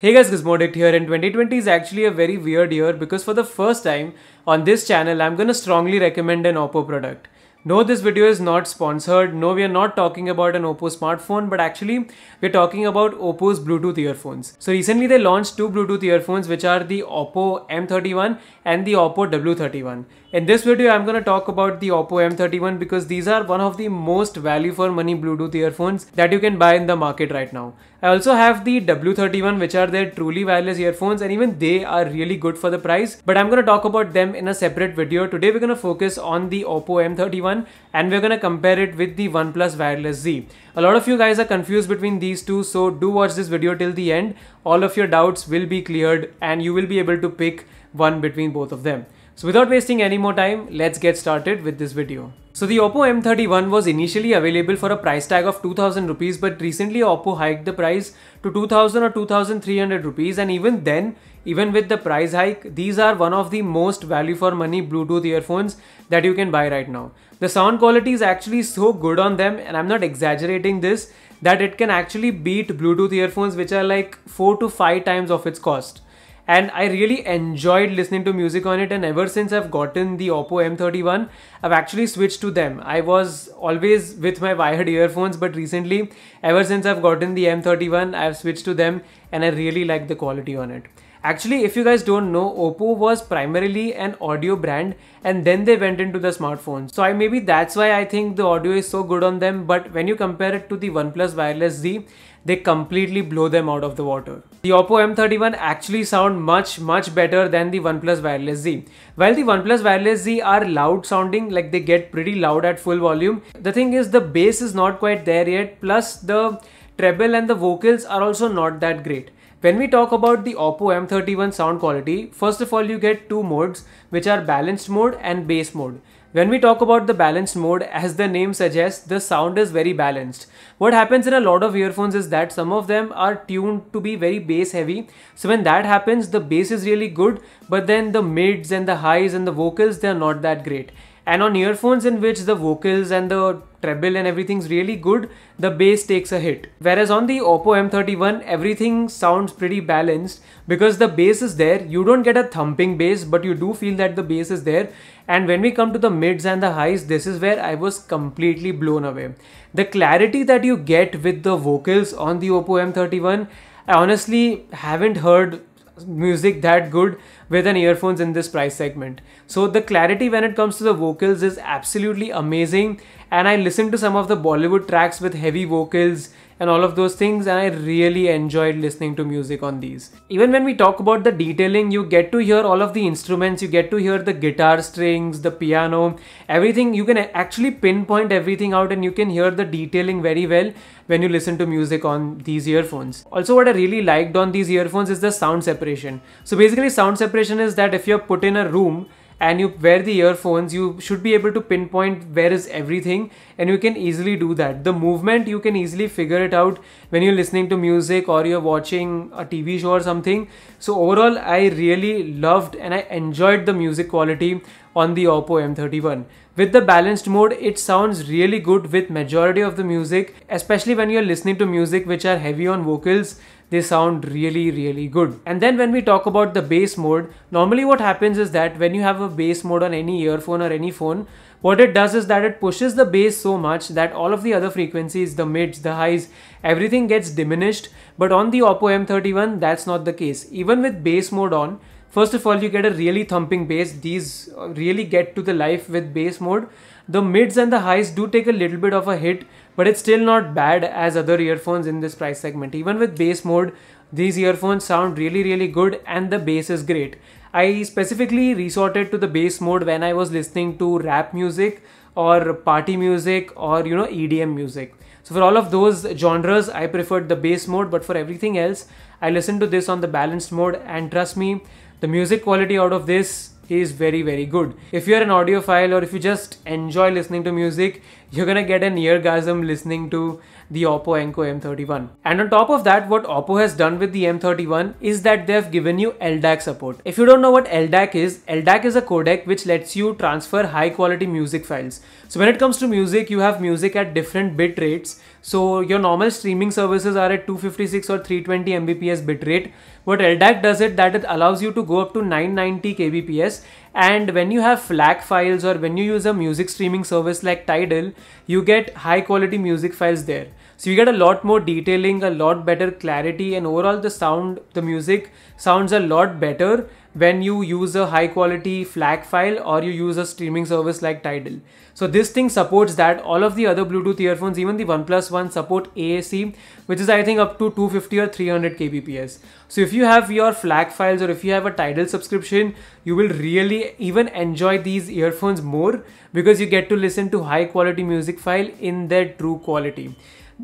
Hey guys, Gizmodict here, and 2020 is actually a very weird year because for the first time on this channel, I'm gonna strongly recommend an Oppo product. No, this video is not sponsored. No, we are not talking about an Oppo smartphone, but actually we're talking about Oppo's Bluetooth earphones. So recently they launched two Bluetooth earphones, which are the Oppo M31 and the Oppo W31. In this video, I'm gonna talk about the Oppo M31 because these are one of the most value for money Bluetooth earphones that you can buy in the market right now. I also have the W31, which are their truly wireless earphones, and even they are really good for the price, but I'm gonna talk about them in a separate video. Today we're gonna focus on the Oppo M31 and we're gonna compare it with the OnePlus Wireless Z. A lot of you guys are confused between these two, so do watch this video till the end. All of your doubts will be cleared and you will be able to pick one between both of them. So without wasting any more time, let's get started with this video. So the Oppo M31 was initially available for a price tag of 2000 rupees, but recently Oppo hiked the price to 2000 or 2300 rupees, and even then, even with the price hike, these are one of the most value for money Bluetooth earphones that you can buy right now. The sound quality is actually so good on them, and I'm not exaggerating this, that it can actually beat Bluetooth earphones which are like 4 to 5 times of its cost. And I really enjoyed listening to music on it, and ever since I've gotten the Oppo M31, I've actually switched to them. I was always with my wired earphones, but recently, ever since I've gotten the M31, I've switched to them and I really like the quality on it. Actually, if you guys don't know, Oppo was primarily an audio brand and then they went into the smartphones. So maybe that's why I think the audio is so good on them, but when you compare it to the OnePlus Wireless Z, they completely blow them out of the water. The Oppo M31 actually sound much better than the OnePlus Wireless Z. While the OnePlus Wireless Z are loud sounding, like they get pretty loud at full volume, the thing is the bass is not quite there yet, plus the treble and the vocals are also not that great. When we talk about the Oppo M31 sound quality, first of all you get two modes, which are balanced mode and bass mode. When we talk about the balanced mode, as the name suggests, the sound is very balanced. What happens in a lot of earphones is that some of them are tuned to be very bass heavy. So when that happens, the bass is really good, but then the mids and the highs and the vocals, they are not that great. And on earphones in which the vocals and the treble and everything's really good, the bass takes a hit. Whereas on the Oppo M31, everything sounds pretty balanced because the bass is there. You don't get a thumping bass, but you do feel that the bass is there. And when we come to the mids and the highs, this is where I was completely blown away. The clarity that you get with the vocals on the Oppo M31, I honestly haven't heard music that good with an earphones in this price segment. So the clarity when it comes to the vocals is absolutely amazing, and I listened to some of the Bollywood tracks with heavy vocals and all of those things, and I really enjoyed listening to music on these. Even when we talk about the detailing, you get to hear all of the instruments, you get to hear the guitar strings, the piano, everything. You can actually pinpoint everything out and you can hear the detailing very well when you listen to music on these earphones. Also, what I really liked on these earphones is the sound separation. So basically sound separation is that if you're put in a room and you wear the earphones, you should be able to pinpoint where is everything, and you can easily do that. The movement, you can easily figure it out when you're listening to music or you're watching a TV show or something. So overall, I really loved and I enjoyed the music quality on the Oppo M31. With the balanced mode, it sounds really good with majority of the music, especially when you're listening to music which are heavy on vocals. They sound really good. And then when we talk about the bass mode, normally what happens is that when you have a bass mode on any earphone or any phone, what it does is that it pushes the bass so much that all of the other frequencies, the mids, the highs, everything gets diminished. But on the Oppo M31, that's not the case. Even with bass mode on, first of all, you get a really thumping bass. These really get to the life with bass mode. The mids and the highs do take a little bit of a hit, but it's still not bad as other earphones in this price segment. Even with bass mode, these earphones sound really good and the bass is great. I specifically resorted to the bass mode when I was listening to rap music or party music or EDM music. So for all of those genres, I preferred the bass mode, but for everything else, I listened to this on the balanced mode, and trust me, the music quality out of this is very good. If you're an audiophile or if you just enjoy listening to music, you're gonna get an eargasm listening to the Oppo Enco M31. And on top of that, what Oppo has done with the M31 is that they've given you LDAC support. If you don't know what LDAC is a codec which lets you transfer high quality music files. So when it comes to music, you have music at different bit rates. So your normal streaming services are at 256 or 320 Mbps bitrate. What LDAC does it that it allows you to go up to 990 kbps, and when you have FLAC files or when you use a music streaming service like Tidal, you get high quality music files there. So you get a lot more detailing, a lot better clarity, and overall the music sounds a lot better when you use a high quality FLAC file or you use a streaming service like Tidal. So this thing supports that. All of the other Bluetooth earphones, even the OnePlus one, support AAC, which is I think up to 250 or 300 kbps. So if you have your FLAC files or if you have a Tidal subscription, you will really even enjoy these earphones more because you get to listen to high quality music file in their true quality.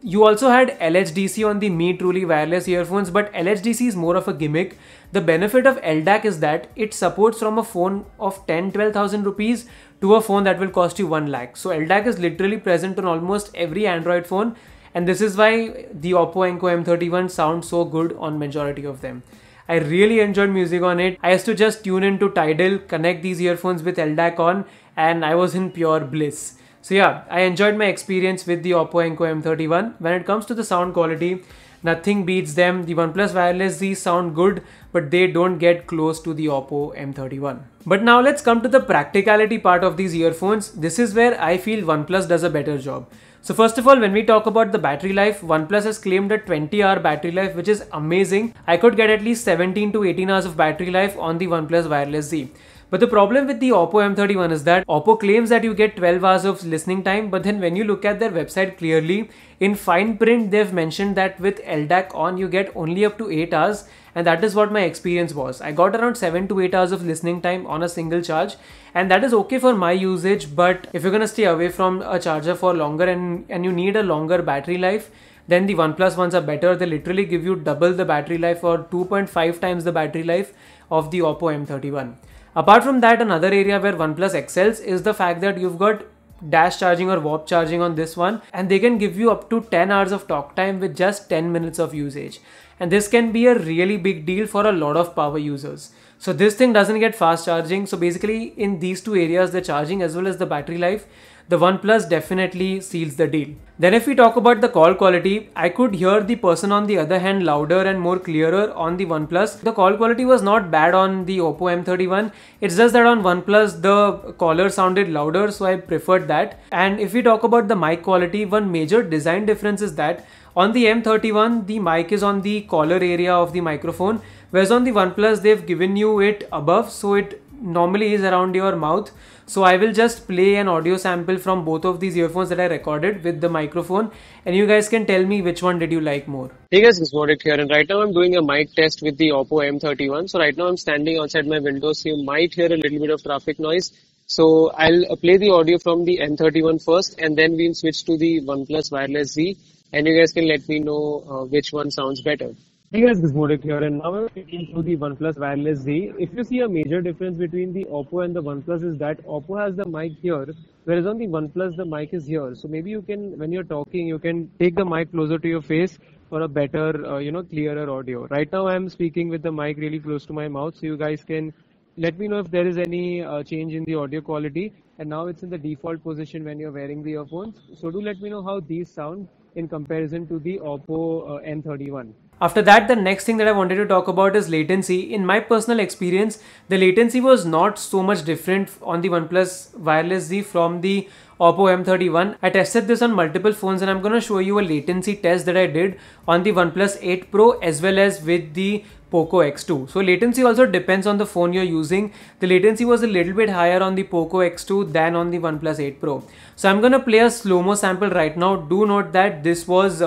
You also had LHDC on the Mi Truly wireless earphones, but LHDC is more of a gimmick. The benefit of LDAC is that it supports from a phone of 10-12,000 rupees to a phone that will cost you 1 lakh. So LDAC is literally present on almost every Android phone, and this is why the Oppo Enco M31 sounds so good on majority of them. I really enjoyed music on it. I used to just tune into Tidal, connect these earphones with LDAC on, and I was in pure bliss. So yeah, I enjoyed my experience with the Oppo Enco M31. When it comes to the sound quality, nothing beats them. The OnePlus Wireless Z sound good, but they don't get close to the Oppo M31. But now let's come to the practicality part of these earphones. This is where I feel OnePlus does a better job. So first of all, when we talk about the battery life, OnePlus has claimed a 20-hour battery life, which is amazing. I could get at least 17 to 18 hours of battery life on the OnePlus Wireless Z. But the problem with the Oppo M31 is that Oppo claims that you get 12 hours of listening time, but then when you look at their website clearly, in fine print they've mentioned that with LDAC on you get only up to 8 hours, and that is what my experience was. I got around 7 to 8 hours of listening time on a single charge, and that is okay for my usage, but if you're gonna stay away from a charger for longer and you need a longer battery life, then the OnePlus ones are better. They literally give you double the battery life or 2.5 times the battery life of the Oppo M31. Apart from that, another area where OnePlus excels is the fact that you've got dash charging or warp charging on this one, and they can give you up to 10 hours of talk time with just 10 minutes of usage. And this can be a really big deal for a lot of power users. So this thing doesn't get fast charging. So basically in these two areas, the charging as well as the battery life, the OnePlus definitely seals the deal. Then if we talk about the call quality, I could hear the person on the other hand louder and more clearer on the OnePlus. The call quality was not bad on the Oppo M31. It's just that on OnePlus the caller sounded louder, so I preferred that. And if we talk about the mic quality, one major design difference is that on the M31 the mic is on the collar area of the microphone, whereas on the OnePlus they've given you it above, so it normally is around your mouth. So I will just play an audio sample from both of these earphones that I recorded with the microphone, and you guys can tell me which one did you like more. Hey guys, it's Modik here, and right now I'm doing a mic test with the Oppo M31. So right now I'm standing outside my window, so you might hear a little bit of traffic noise. So I'll play the audio from the M31 first, and then we'll switch to the OnePlus Wireless Z, and you guys can let me know which one sounds better. Hey guys, this is Modik here, and now we're taking to the OnePlus Wireless Z. If you see a major difference between the Oppo and the OnePlus is that Oppo has the mic here, whereas on the OnePlus the mic is here. So maybe you can, when you're talking, you can take the mic closer to your face for a better, clearer audio. Right now I'm speaking with the mic really close to my mouth, so you guys can let me know if there is any change in the audio quality. And now it's in the default position when you're wearing the earphones. So do let me know how these sound in comparison to the Oppo M31. After that, the next thing that I wanted to talk about is latency. In my personal experience, the latency was not so much different on the OnePlus Wireless Z from the Oppo M31. I tested this on multiple phones, and I'm going to show you a latency test that I did on the OnePlus 8 Pro as well as with the Poco X2. So latency also depends on the phone you're using. The latency was a little bit higher on the Poco X2 than on the OnePlus 8 Pro. So I'm gonna play a slow-mo sample right now. Do note that this was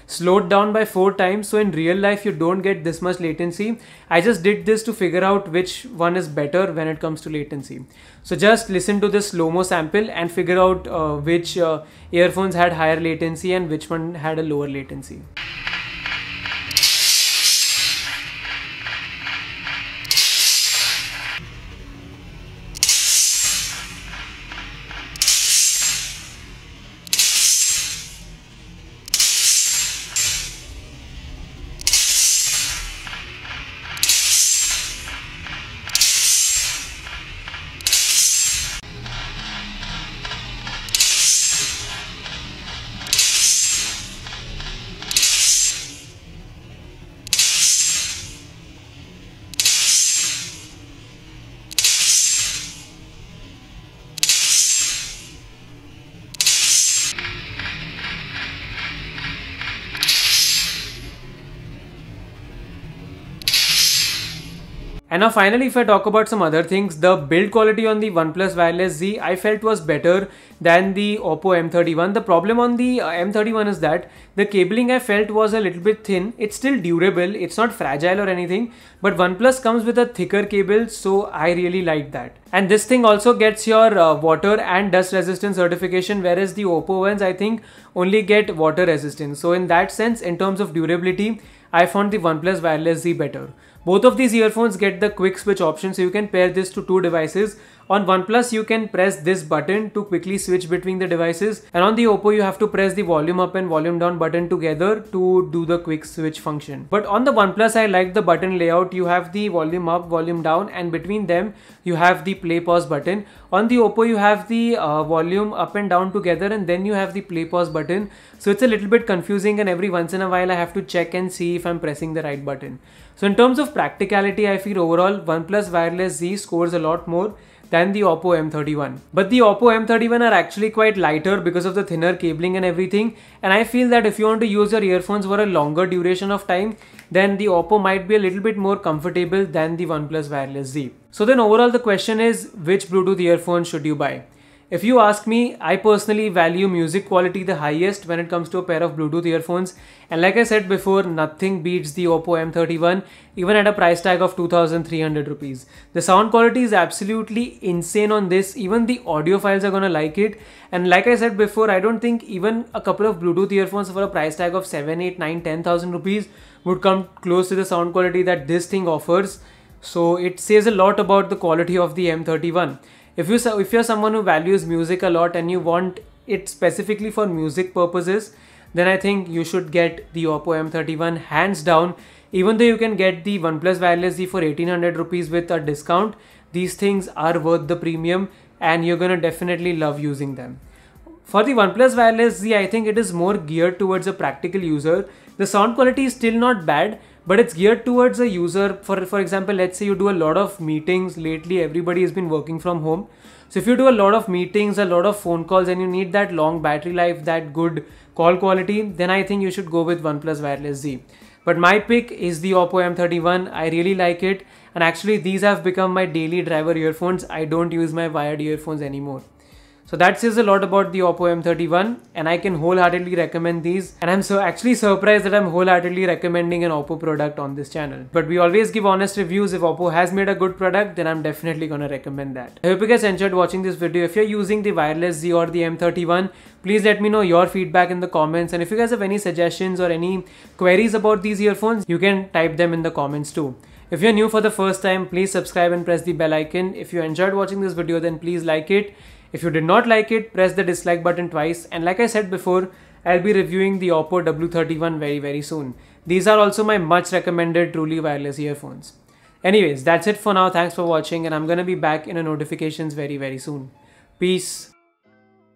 slowed down by 4 times. So in real life, you don't get this much latency. I just did this to figure out which one is better when it comes to latency. So just listen to this slow-mo sample and figure out which earphones had higher latency and which one had a lower latency. And now finally, if I talk about some other things, the build quality on the OnePlus Wireless Z I felt was better than the Oppo M31. The problem on the M31 is that the cabling I felt was a little bit thin. It's still durable, it's not fragile or anything, but OnePlus comes with a thicker cable, so I really like that. And this thing also gets your water and dust resistance certification, whereas the Oppo ones I think only get water resistance. So in that sense, in terms of durability, I found the OnePlus Wireless Z better. Both of these earphones get the quick switch option, so you can pair this to two devices. On OnePlus, you can press this button to quickly switch between the devices, and on the Oppo, you have to press the volume up and volume down button together to do the quick switch function. But on the OnePlus, I like the button layout. You have the volume up, volume down, and between them, you have the play pause button. On the Oppo, you have the volume up and down together, and then you have the play pause button. So it's a little bit confusing, and every once in a while, I have to check and see if I'm pressing the right button. So in terms of practicality, I feel overall OnePlus Wireless Z scores a lot more than the Oppo M31. But the Oppo M31 are actually quite lighter because of the thinner cabling and everything. And I feel that if you want to use your earphones for a longer duration of time, then the Oppo might be a little bit more comfortable than the OnePlus Wireless Z. So then overall the question is, which Bluetooth earphones should you buy? If you ask me, I personally value music quality the highest when it comes to a pair of Bluetooth earphones, and like I said before, nothing beats the Oppo M31 even at a price tag of 2,300 rupees. The sound quality is absolutely insane on this. Even the audiophiles are gonna like it, and like I said before, I don't think even a couple of Bluetooth earphones for a price tag of 7, 8, 9, 10,000 rupees would come close to the sound quality that this thing offers. So it says a lot about the quality of the M31. If you're someone who values music a lot and you want it specifically for music purposes, then I think you should get the Oppo M31 hands down. Even though you can get the OnePlus Wireless Z for 1800 rupees with a discount, these things are worth the premium and you're gonna definitely love using them. For the OnePlus Wireless Z, I think it is more geared towards a practical user. The sound quality is still not bad, but it's geared towards a user. For example, let's say you do a lot of meetings. Lately, everybody has been working from home. So if you do a lot of meetings, a lot of phone calls, and you need that long battery life, that good call quality, then I think you should go with OnePlus Wireless Z. But my pick is the Oppo M31. I really like it. And actually, these have become my daily driver earphones. I don't use my wired earphones anymore. So that says a lot about the Oppo M31, and I can wholeheartedly recommend these. And I'm actually surprised that I'm wholeheartedly recommending an Oppo product on this channel. But we always give honest reviews. If Oppo has made a good product, then I'm definitely gonna recommend that. I hope you guys enjoyed watching this video. If you're using the Wireless Z or the M31, please let me know your feedback in the comments. And if you guys have any suggestions or any queries about these earphones, you can type them in the comments too. If you're new for the first time, please subscribe and press the bell icon. If you enjoyed watching this video, then please like it. If you did not like it, press the dislike button twice. And like I said before, I'll be reviewing the Oppo W31 very soon. These are also my much recommended truly wireless earphones. Anyways, that's it for now. Thanks for watching, and I'm gonna be back in a notifications very soon. Peace.